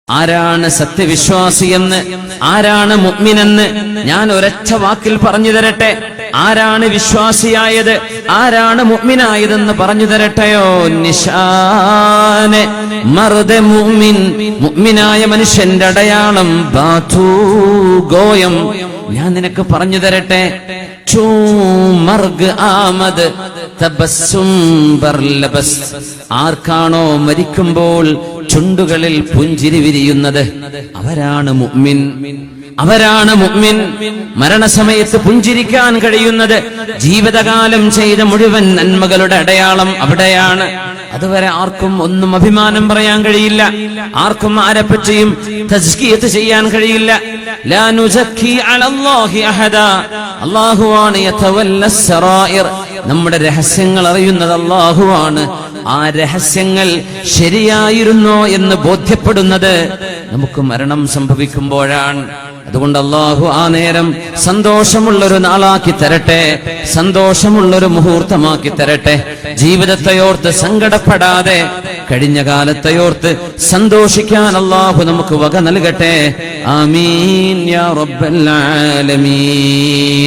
ആരാണ് സത്യവിശ്വാസിയെന്ന്, ആരാണ് മുഅ്മിനെന്ന് ഞാൻ ഒരൊറ്റ വാക്കിൽ പറഞ്ഞു തരട്ടെ. ആരാണ് വിശ്വാസിയായത്, ആരാണ് മുഅ്മിനായതെന്ന് പറഞ്ഞു തരട്ടെയോ? നിശാനെ മർദ മുഅ്മിൻ, മുഅ്മിനായ മനുഷ്യന്റെ അടയാളം ബാതു ഗോയം. ഞാൻ നിനക്ക് പറഞ്ഞു തരട്ടെ. ചൂ മർഗ് ആമദ് തബസ്സും ബർലബസ്. ആർക്കാണോ മരിക്കുമ്പോൾ ചുണ്ടുകളിൽ പുഞ്ചിരി വിരിയുന്നത് അവരാണ് മുഅ്മിൻ. അവരാണ് മുഅ്മിൻ. മരണസമയത്ത് പുഞ്ചിരിക്കാൻ കഴിയുന്നത് ജീവിതകാലം ചെയ്ത മുഴുവൻ നന്മകളുടെ അടയാളം അവിടെയാണ്. അതുവരെ ആർക്കും ഒന്നും അഭിമാനം പറയാൻ കഴിയില്ല, ആർക്കും ആരെപ്പറ്റിയും തസ്കിയത്ത് ചെയ്യാൻ കഴിയില്ല. ലാ നുസക്കി അലല്ലാഹി അഹദാ. അല്ലാഹുവാണ് യതവല്ലസ് സറായിർ. നമ്മുടെ രഹസ്യങ്ങൾ അറിയുന്നത് അല്ലാഹുവാണ്. ആ രഹസ്യങ്ങൾ ശരിയായിരുന്നോ എന്ന് ബോധ്യപ്പെടുന്നത് നമുക്ക് മരണം സംഭവിക്കുമ്പോഴാണ്. അതുകൊണ്ട് അല്ലാഹു ആ നേരം സന്തോഷമുള്ളൊരു നാളാക്കി തരട്ടെ, സന്തോഷമുള്ളൊരു മുഹൂർത്തമാക്കി തരട്ടെ. ജീവിതത്തെയോർത്ത് സങ്കടപ്പെടാതെ കഴിഞ്ഞ കാലത്തെയോർത്ത് സന്തോഷിക്കാൻ അല്ലാഹു നമുക്ക് വക നൽകട്ടെ. ആമീൻ യാ റബ്ബൽ ആലമീൻ.